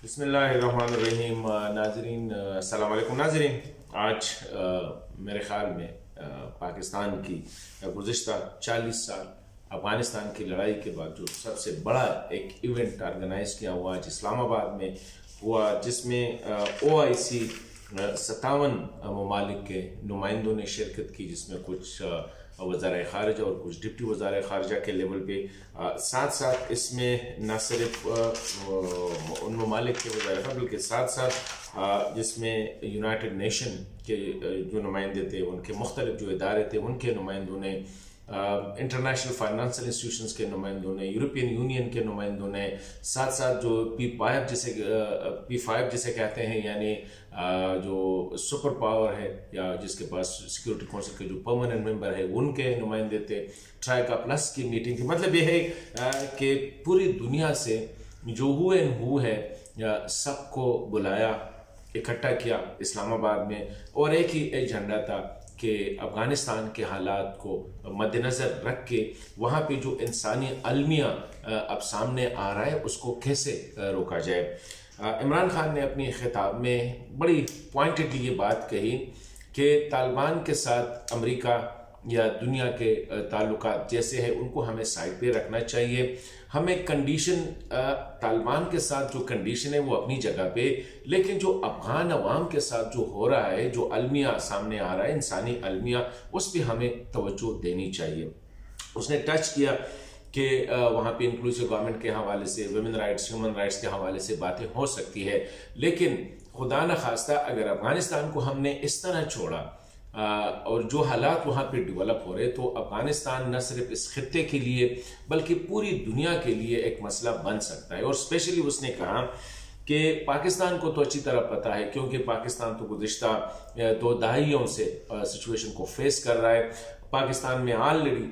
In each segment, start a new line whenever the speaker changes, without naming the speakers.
बिस्मिल्लाहिर्रहमानिर्रहीम। नाजरीन अस्सलाम वालेकुम। नाजरीन, आज मेरे ख़्याल में पाकिस्तान की गुज़िश्ता 40 साल अफ़गानिस्तान की लड़ाई के बाद जो सबसे बड़ा एक इवेंट ऑर्गेनाइज किया हुआ आज इस्लामाबाद में हुआ, जिसमें OIC 57 ममालिक के नुमाइंदों ने शिरकत की, जिसमें कुछ वज़ारे ख़ारिजा और कुछ डिप्टी वज़ारे ख़ारिजा के लेवल पे, साथ साथ इसमें न सिर्फ उन ममालिक के वज़ारे ख़ारिजा बल्कि साथ साथ जिसमें यूनाइटेड नेशन के जो नुमाइंदे थे, उनके मुख्तलिफ जो इदारे थे, उनके नुमाइंदों ने, इंटरनेशनल फाइनेंशियल इंस्टीट्यूशंस के नुमाइंदों ने, यूरोपियन यूनियन के नुमाइंदों ने, साथ साथ जो P5 जिसे कहते हैं, यानी जो सुपर पावर है या जिसके पास सिक्योरिटी काउंसिल के जो परमानेंट मेंबर है, उनके नुमाइंदे थे। ट्राइका प्लस की मीटिंग थी। मतलब ये है कि पूरी दुनिया से जो हु है सबको बुलाया, इकट्ठा किया इस्लामाबाद में, और एक ही एजेंडा था कि अफ़गानिस्तान के हालात को मद्देनज़र रख के वहाँ पे जो इंसानी अलमिया अब सामने आ रहा है उसको कैसे रोका जाए। इमरान खान ने अपनी खिताब में बड़ी पॉइंटेडली ये बात कही कि तालिबान के साथ अमेरिका या दुनिया के ताल्लुकात जैसे है उनको हमें साइड पे रखना चाहिए। हमें कंडीशन, तालिबान के साथ जो कंडीशन है वो अपनी जगह पे, लेकिन जो अफगान अवाम के साथ जो हो रहा है, जो अलमिया सामने आ रहा है, इंसानी अलमिया, उस पर हमें तवज्जो देनी चाहिए। उसने टच किया कि वहाँ पे इंक्लूसिव गवर्नमेंट के हवाले से, वुमेन राइट्स, ह्यूमन राइट्स के हवाले से बातें हो सकती है, लेकिन खुदा न खास्ता अगर अफगानिस्तान को हमने इस तरह छोड़ा और जो हालात वहाँ पे डेवलप हो रहे, तो अफगानिस्तान न सिर्फ इस खित्ते के लिए बल्कि पूरी दुनिया के लिए एक मसला बन सकता है। और स्पेशली उसने कहा कि पाकिस्तान को तो अच्छी तरह पता है, क्योंकि पाकिस्तान तो गुज़िश्ता 2 दहाइयों से सिचुएशन को फेस कर रहा है। पाकिस्तान में ऑलरेडी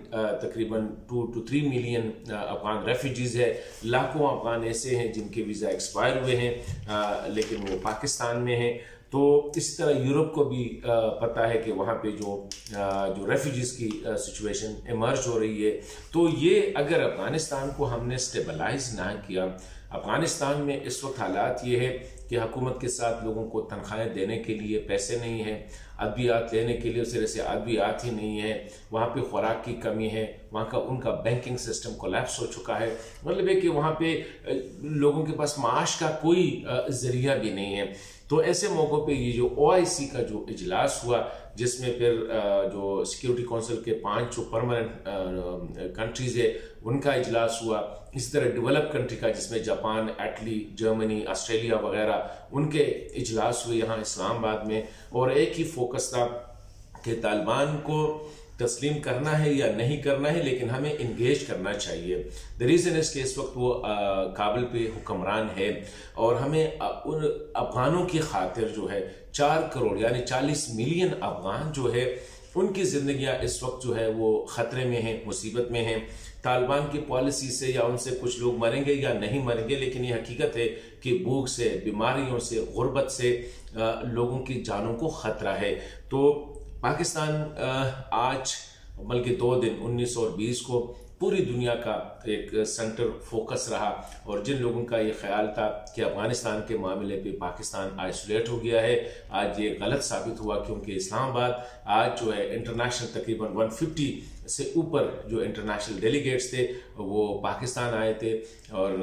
तकरीबन 2 to 3 मिलियन अफगान रेफ्यूजीज है। लाखों अफगान ऐसे हैं जिनके वीज़ा एक्सपायर हुए हैं लेकिन वो पाकिस्तान में हैं। तो इसी तरह यूरोप को भी पता है कि वहाँ पे जो रेफ्यूजीज़ की सिचुएशन इमर्ज हो रही है। तो ये अगर अफ़गानिस्तान को हमने स्टेबलाइज ना किया, अफ़गानिस्तान में इस वक्त हालात ये है कि हुकूमत के साथ लोगों को तनख्वाहें देने के लिए पैसे नहीं है, अद्वियात लेने के लिए सिरे से अद्वियात ही नहीं है, वहाँ पे खुराक की कमी है, वहाँ का उनका बैंकिंग सिस्टम कोलैप्स हो चुका है। मतलब है कि वहाँ पे लोगों के पास माश का कोई जरिया भी नहीं है। तो ऐसे मौक़ों पे ये जो OIC का जो इजलास हुआ, जिसमें फिर जो सिक्योरिटी काउंसिल के 5 जो परमानेंट कंट्रीज़ है उनका इजलास हुआ, इसी तरह डेवलप कंट्री का जिसमें जापान, इटली, जर्मनी, ऑस्ट्रेलिया वगैरह, उनके इजलास हुए यहाँ इस्लामाबाद में। और एक ही फोकस था कि तालिबान को तस्लीम करना है या नहीं करना है, लेकिन हमें इंगेज करना चाहिए। द रीज़न इज़ कि इस वक्त वो काबिल पे हुक्मरान है और हमें उन अफगानों की खातिर जो है 4 करोड़ यानी 40 मिलियन अफगान जो है उनकी ज़िंदगियाँ इस वक्त जो है वो ख़तरे में हैं, मुसीबत में हैं। तालिबान की पॉलिसी से या उनसे कुछ लोग मरेंगे या नहीं मरेंगे, लेकिन ये हकीकत है कि भूख से, बीमारियों से, गुर्बत से लोगों की जानों को ख़तरा है। तो पाकिस्तान आज बल्कि 2 दिन 19 और 20 को पूरी दुनिया का एक सेंटर फोकस रहा, और जिन लोगों का ये ख्याल था कि अफगानिस्तान के मामले पे पाकिस्तान आइसोलेट हो गया है, आज ये गलत साबित हुआ, क्योंकि इस्लामाबाद आज जो है इंटरनेशनल तकरीबन 150 से ऊपर जो इंटरनेशनल डेलीगेट्स थे वो पाकिस्तान आए थे। और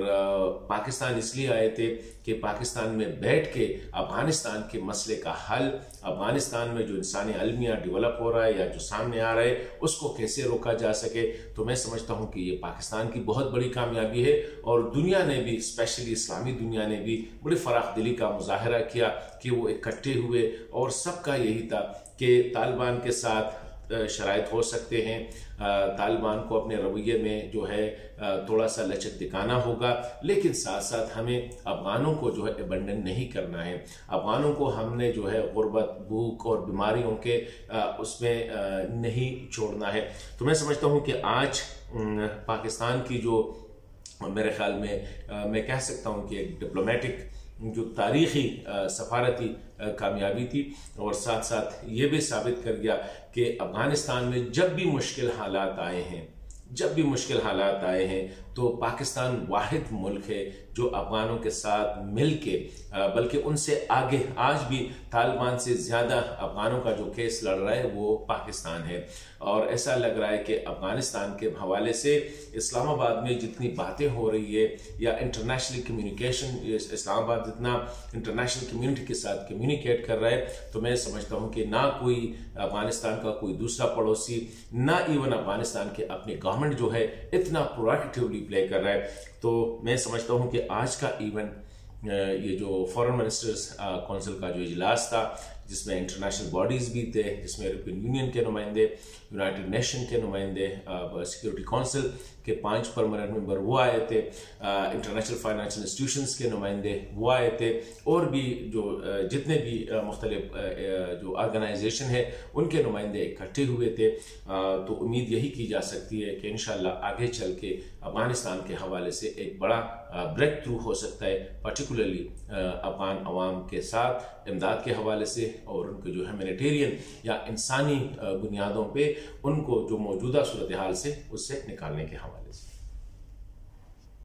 पाकिस्तान इसलिए आए थे कि पाकिस्तान में बैठ के अफगानिस्तान के मसले का हल, अफगानिस्तान में जो इंसानी अलमिया डेवलप हो रहा है या जो सामने आ रहा है उसको कैसे रोका जा सके। तो मैं समझता हूँ कि ये पाकिस्तान की बहुत बड़ी कामयाबी है, और दुनिया ने भी, स्पेशली इस्लामी दुनिया ने भी बड़ी फराख दिली का मुजाहरा किया कि वो इकट्ठे हुए, और सबका यही था कि तालिबान के साथ शराइत हो सकते हैं, तालिबान को अपने रवैये में जो है थोड़ा सा लचक दिखाना होगा, लेकिन साथ साथ हमें अफगानों को जो है अबंडन नहीं करना है। अफगानों को हमने जो है गुर्बत, भूख और बीमारियों के उसमें नहीं छोड़ना है। तो मैं समझता हूँ कि आज पाकिस्तान की जो मेरे ख्याल में मैं कह सकता हूँ कि एक डिप्लोमेटिक जो तारीख़ी सफारती कामयाबी थी, और साथ साथ ये भी साबित कर गया कि अफ़गानिस्तान में जब भी मुश्किल हालात आए हैं तो पाकिस्तान वाहिद मुल्क है जो अफगानों के साथ मिल के बल्कि उनसे आगे आज भी तालिबान से ज़्यादा अफगानों का जो केस लड़ रहा है वो पाकिस्तान है। और ऐसा लग रहा है कि अफगानिस्तान के हवाले से इस्लामाबाद में जितनी बातें हो रही है या इंटरनेशनल कम्युनिकेशन, इस्लामाबाद जितना इंटरनेशनल कम्युनिटी के साथ कम्युनिकेट कर रहा है, तो मैं समझता हूँ कि ना कोई अफगानिस्तान का कोई दूसरा पड़ोसी, ना इवन अफगानिस्तान के अपनी गवर्नमेंट जो है इतना प्रोएक्टिवली प्ले कर रहा है। तो मैं समझता हूँ कि आज का इवेंट, ये जो फॉरेन मिनिस्टर्स काउंसिल का जो इजलास था जिसमें इंटरनेशनल बॉडीज़ भी थे, जिसमें यूरोपियन यूनियन के नुमाइंदे, यूनाइटेड नेशन के नुमाइंदे, सिक्योरिटी काउंसिल के 5 परमानेंट मेंबर वो आए थे, इंटरनेशनल फाइनेंशियल इंस्टीट्यूशंस के नुमाइंदे वो आए थे, और भी जो जितने भी मुख्तलिफ जो ऑर्गेनाइजेशन है उनके नुमाइंदे इकट्ठे हुए थे। तो उम्मीद यही की जा सकती है कि इंशाल्लाह आगे चल के अफगानिस्तान के हवाले से एक बड़ा ब्रेक थ्रू हो सकता है, पर्टिकुलरली अफगान अवाम के साथ इमदाद के हवाले से और उनके जो ह्यूमैनिटेरियन या इंसानी बुनियादों पे उनको जो मौजूदा सूरत हाल से उससे निकालने के हवाले से।